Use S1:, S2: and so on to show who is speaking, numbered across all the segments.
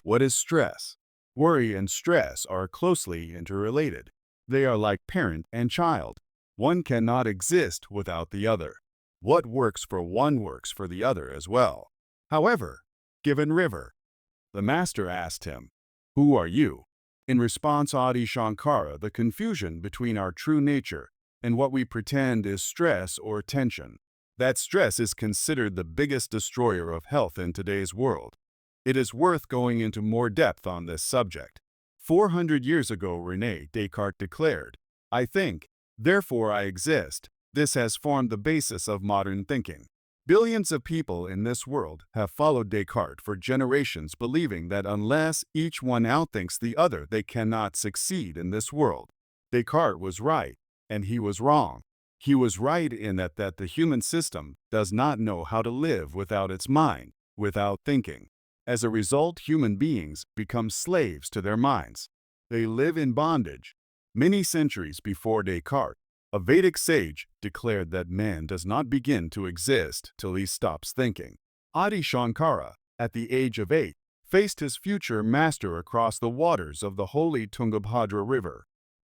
S1: What is stress? Worry and stress are closely interrelated. They are like parent and child. One cannot exist without the other. What works for one works for the other as well. However, given River, the master asked him, "Who are you?" In response, Adi Shankara, the confusion between our true nature and what we pretend is stress or tension. That stress is considered the biggest destroyer of health in today's world. It is worth going into more depth on this subject. 400 years ago, René Descartes declared, "I think, therefore I exist." This has formed the basis of modern thinking. Billions of people in this world have followed Descartes for generations, believing that unless each one outthinks the other, they cannot succeed in this world. Descartes was right, and he was wrong. He was right in that the human system does not know how to live without its mind, without thinking. As a result, human beings become slaves to their minds. They live in bondage. Many centuries before Descartes, a Vedic sage declared that man does not begin to exist till he stops thinking. Adi Shankara, at the age of 8, faced his future master across the waters of the holy Tungabhadra River.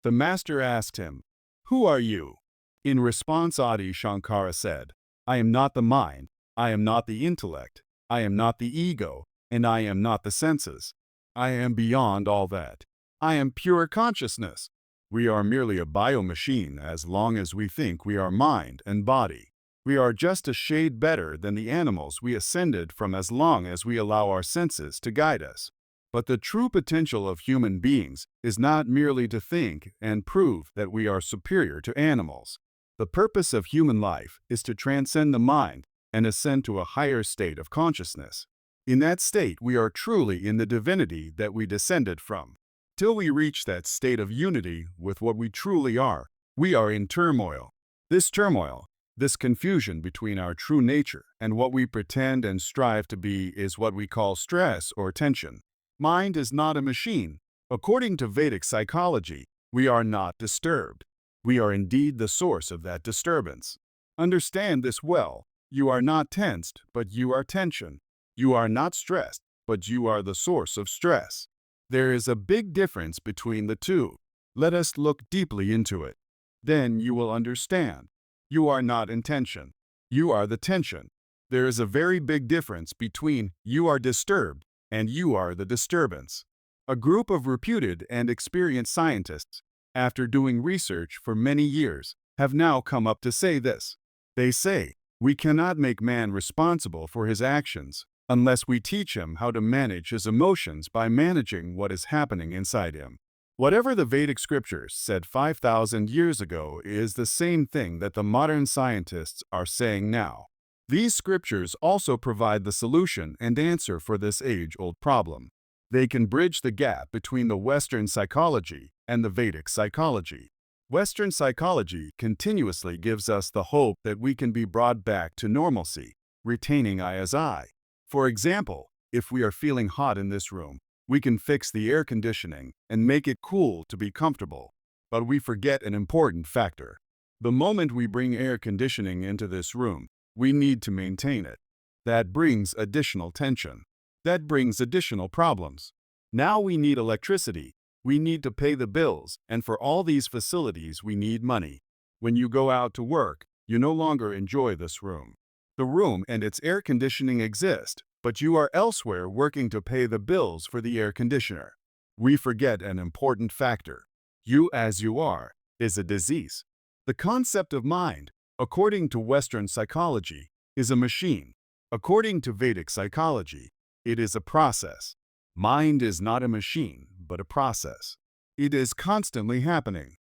S1: The master asked him, "Who are you?" In response, Adi Shankara said, "I am not the mind, I am not the intellect, I am not the ego, and I am not the senses. I am beyond all that. I am pure consciousness. We are merely a biomachine as long as we think we are mind and body. We are just a shade better than the animals we ascended from as long as we allow our senses to guide us. But the true potential of human beings is not merely to think and prove that we are superior to animals. The purpose of human life is to transcend the mind and ascend to a higher state of consciousness. In that state, we are truly in the divinity that we descended from. Till we reach that state of unity with what we truly are, we are in turmoil. This turmoil, this confusion between our true nature and what we pretend and strive to be is what we call stress or tension. Mind is not a machine. According to Vedic psychology, we are not disturbed. We are indeed the source of that disturbance. Understand this well. You are not tensed, but you are tension. You are not stressed, but you are the source of stress. There is a big difference between the two. Let us look deeply into it. Then you will understand. You are not in tension. You are the tension. There is a very big difference between you are disturbed and you are the disturbance. A group of reputed and experienced scientists, after doing research for many years, have now come up to say this. They say, we cannot make man responsible for his actions unless we teach him how to manage his emotions by managing what is happening inside him. Whatever the Vedic scriptures said 5,000 years ago is the same thing that the modern scientists are saying now. These scriptures also provide the solution and answer for this age-old problem. They can bridge the gap between the Western psychology and the Vedic psychology. Western psychology continuously gives us the hope that we can be brought back to normalcy, retaining I as I. For example, if we are feeling hot in this room, we can fix the air conditioning and make it cool to be comfortable. But we forget an important factor. The moment we bring air conditioning into this room, we need to maintain it. That brings additional tension. That brings additional problems. Now we need electricity. We need to pay the bills, and for all these facilities we need money. When you go out to work, you no longer enjoy this room. The room and its air conditioning exist, but you are elsewhere working to pay the bills for the air conditioner. We forget an important factor. You as you are is a disease. The concept of mind, according to Western psychology, is a machine. According to Vedic psychology, it is a process. Mind is not a machine, but a process. It is constantly happening.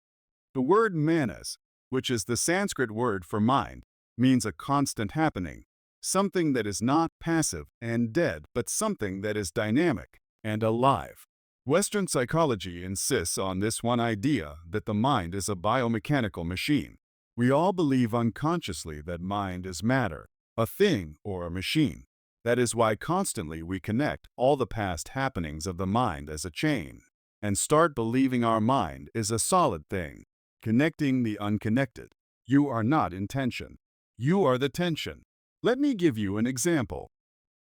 S1: The word manas, which is the Sanskrit word for mind, means a constant happening, something that is not passive and dead, but something that is dynamic and alive. Western psychology insists on this one idea that the mind is a biomechanical machine. We all believe unconsciously that mind is matter, a thing or a machine. That is why constantly we connect all the past happenings of the mind as a chain, and start believing our mind is a solid thing, connecting the unconnected. You are not intention. You are the tension. Let me give you an example.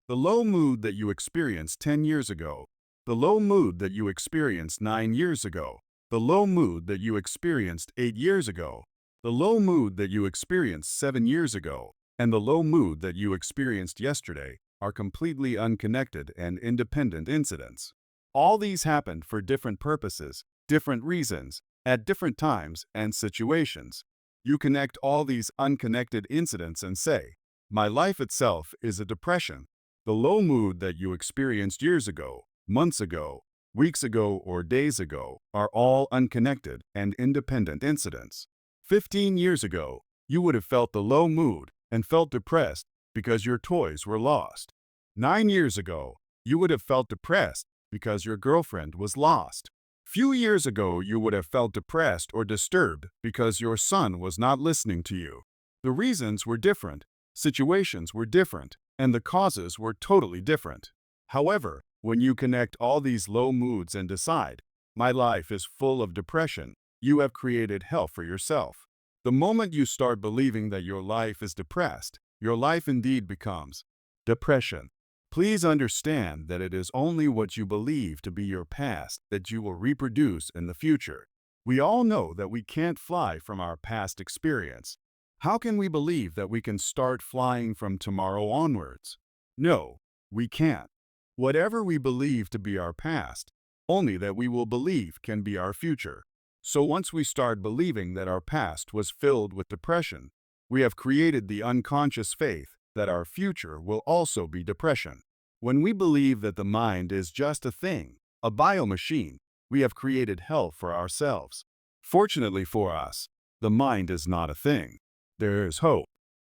S1: The low mood that you experienced 10 years ago, the low mood that you experienced 9 years ago, the low mood that you experienced 8 years ago, the low mood that you experienced 7 years ago, and the low mood that you experienced yesterday are completely unconnected and independent incidents. All these happened for different purposes, different reasons, at different times and situations. You connect all these unconnected incidents and say, my life itself is a depression. The low mood that you experienced years ago, months ago, weeks ago, or days ago are all unconnected and independent incidents. 15 years ago, you would have felt the low mood and felt depressed because your toys were lost. 9 years ago, you would have felt depressed because your girlfriend was lost. Few years ago, you would have felt depressed or disturbed because your son was not listening to you. The reasons were different, situations were different, and the causes were totally different. However, when you connect all these low moods and decide, my life is full of depression, you have created hell for yourself. The moment you start believing that your life is depressed, your life indeed becomes depression. Please understand that it is only what you believe to be your past that you will reproduce in the future. We all know that we can't fly from our past experience. How can we believe that we can start flying from tomorrow onwards? No, we can't. Whatever we believe to be our past, only that we will believe can be our future. So once we start believing that our past was filled with depression, we have created the unconscious faith that our future will also be depression. When we believe that the mind is just a thing, a biomachine, we have created hell for ourselves. Fortunately for us, the mind is not a thing. There is hope.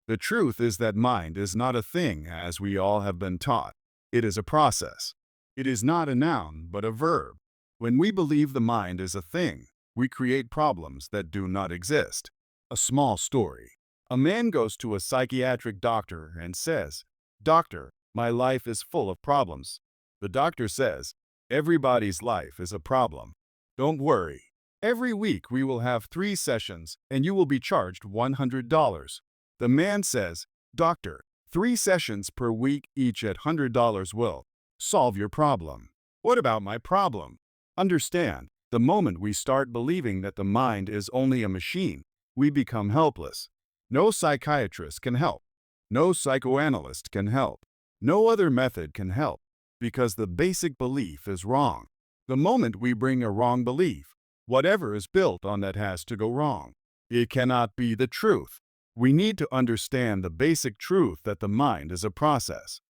S1: The truth is that mind is not a thing as we all have been taught. It is a process. It is not a noun but a verb. When we believe the mind is a thing, we create problems that do not exist. A small story. A man goes to a psychiatric doctor and says, "Doctor, my life is full of problems." The doctor says, "Everybody's life is a problem. Don't worry. Every week we will have 3 sessions and you will be charged $100. The man says, "Doctor, 3 sessions per week each at $100 will solve your problem." What about my problem? Understand, the moment we start believing that the mind is only a machine, we become helpless. No psychiatrist can help. No psychoanalyst can help. No other method can help, because the basic belief is wrong. The moment we bring a wrong belief, whatever is built on that has to go wrong. It cannot be the truth. We need to understand the basic truth that the mind is a process.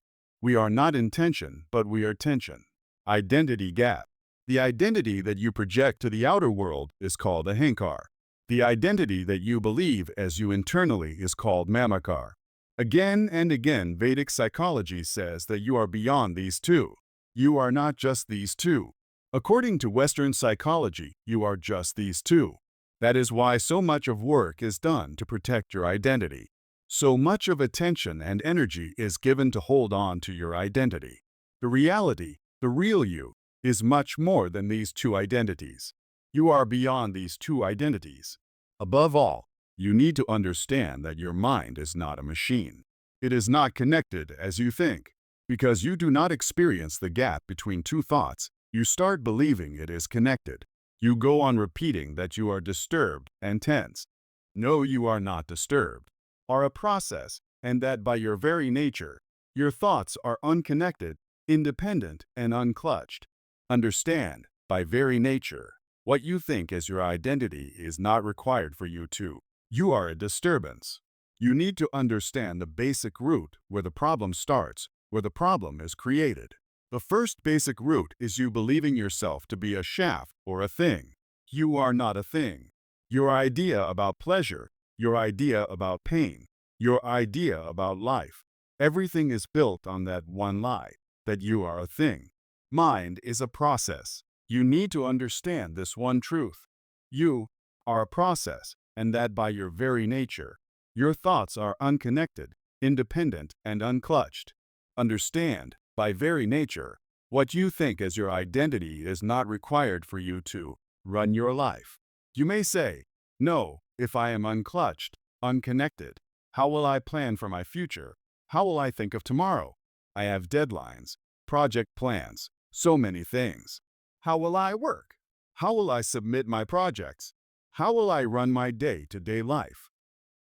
S1: We are not intention, but we are tension. Identity gap. The identity that you project to the outer world is called ahankar. The identity that you believe as you internally is called mamakar. Again and again, Vedic psychology says that you are beyond these two. You are not just these two. According to Western psychology, you are just these two. That is why so much of work is done to protect your identity. So much of attention and energy is given to hold on to your identity. The reality, the real you, is much more than these two identities. You are beyond these two identities. Above all, you need to understand that your mind is not a machine. It is not connected as you think. Because you do not experience the gap between two thoughts, you start believing it is connected. You go on repeating that you are disturbed and tense. No, you are not disturbed. Are a process, and that by your very nature, your thoughts are unconnected, independent, and unclutched. Understand, by very nature, what you think as your identity is not required for you to. You are a disturbance. You need to understand the basic root where the problem starts, where the problem is created. The first basic root is you believing yourself to be a shaft or a thing. You are not a thing. Your idea about pleasure, your idea about pain, your idea about life, everything is built on that one lie, that you are a thing. Mind is a process. You need to understand this one truth. You are a process, and that by your very nature, your thoughts are unconnected, independent, and unclutched. Understand, by very nature, what you think as your identity is not required for you to run your life. You may say, "No, if I am unclutched, unconnected. How will I plan for my future? How will I think of tomorrow? I have deadlines, project plans, so many things. How will I work? How will I submit my projects? How will I run my day-to-day life?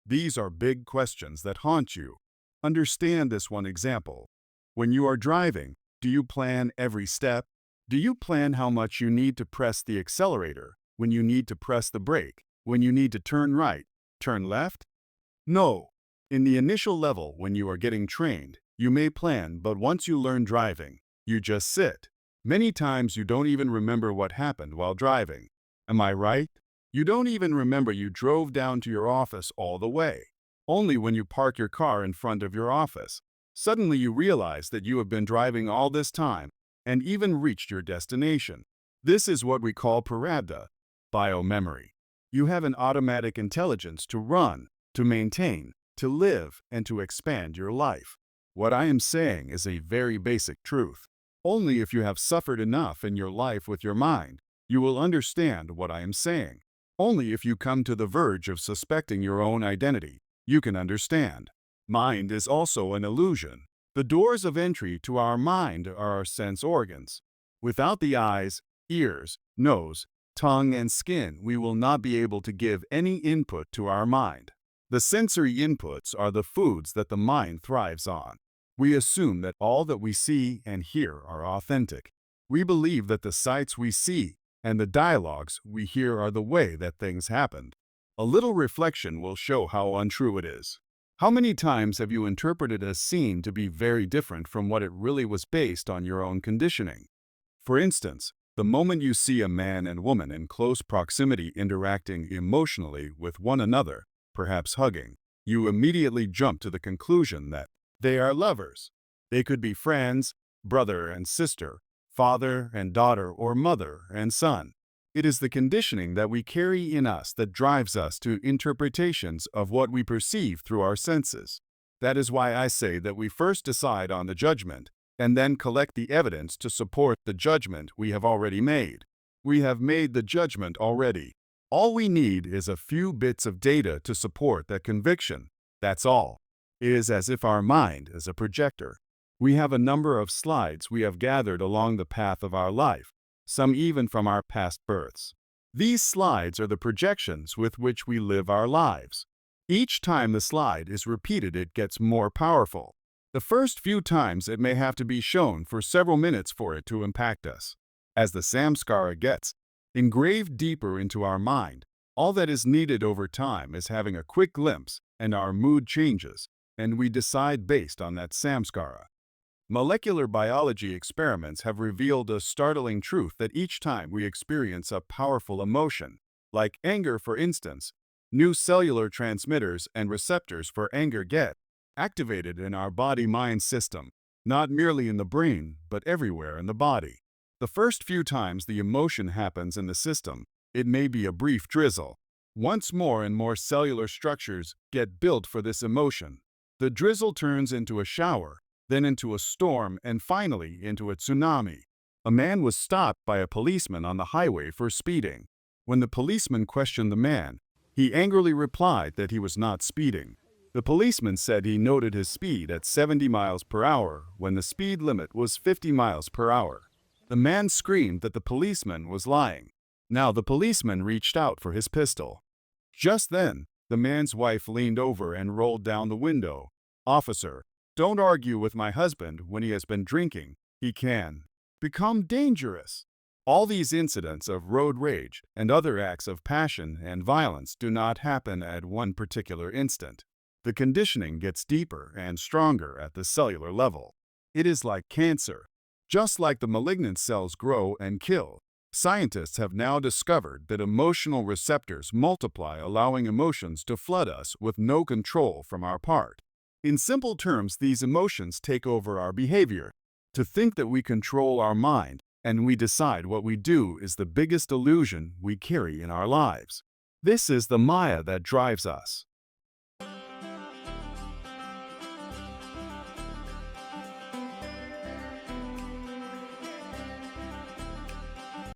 S1: These are big questions that haunt you. Understand this one example. When you are driving, do you plan every step? Do you plan how much you need to press the accelerator, when you need to press the brake, when you need to turn right, turn left? No. In the initial level, when you are getting trained, you may plan, but once you learn driving, you just sit. Many times you don't even remember what happened while driving. Am I right? You don't even remember you drove down to your office all the way. Only when you park your car in front of your office, suddenly you realize that you have been driving all this time and even reached your destination. This is what we call prarabdha, biomemory. You have an automatic intelligence to run, to maintain, to live, and to expand your life. What I am saying is a very basic truth. Only if you have suffered enough in your life with your mind, you will understand what I am saying. Only if you come to the verge of suspecting your own identity, you can understand. Mind is also an illusion. The doors of entry to our mind are our sense organs. Without the eyes, ears, nose, tongue, and skin, we will not be able to give any input to our mind. The sensory inputs are the foods that the mind thrives on. We assume that all that we see and hear are authentic. We believe that the sights we see and the dialogues we hear are the way that things happened. A little reflection will show how untrue it is. How many times have you interpreted a scene to be very different from what it really was based on your own conditioning? For instance, the moment you see a man and woman in close proximity interacting emotionally with one another, perhaps hugging, you immediately jump to the conclusion that they are lovers. They could be friends, brother and sister, father and daughter, or mother and son. It is the conditioning that we carry in us that drives us to interpretations of what we perceive through our senses. That is why I say that we first decide on the judgment and then collect the evidence to support the judgment we have already made. We have made the judgment already. All we need is a few bits of data to support that conviction. That's all. It is as if our mind is a projector. We have a number of slides we have gathered along the path of our life, some even from our past births. These slides are the projections with which we live our lives. Each time the slide is repeated, it gets more powerful. The first few times it may have to be shown for several minutes for it to impact us. As the samskara gets engraved deeper into our mind, all that is needed over time is having a quick glimpse, and our mood changes, and we decide based on that samskara. Molecular biology experiments have revealed a startling truth that each time we experience a powerful emotion, like anger for instance, new cellular transmitters and receptors for anger get activated in our body-mind system, not merely in the brain, but everywhere in the body. The first few times the emotion happens in the system, it may be a brief drizzle. Once more and more cellular structures get built for this emotion. The drizzle turns into a shower, then into a storm, and finally into a tsunami. A man was stopped by a policeman on the highway for speeding. When the policeman questioned the man, he angrily replied that he was not speeding. The policeman said he noted his speed at 70 miles per hour when the speed limit was 50 miles per hour. The man screamed that the policeman was lying. Now the policeman reached out for his pistol. Just then, the man's wife leaned over and rolled down the window. "Officer, don't argue with my husband when he has been drinking. He can become dangerous." All these incidents of road rage and other acts of passion and violence do not happen at one particular instant. The conditioning gets deeper and stronger at the cellular level. It is like cancer. Just like the malignant cells grow and kill, scientists have now discovered that emotional receptors multiply, allowing emotions to flood us with no control from our part. In simple terms, these emotions take over our behavior. To think that we control our mind and we decide what we do is the biggest illusion we carry in our lives. This is the Maya that drives us.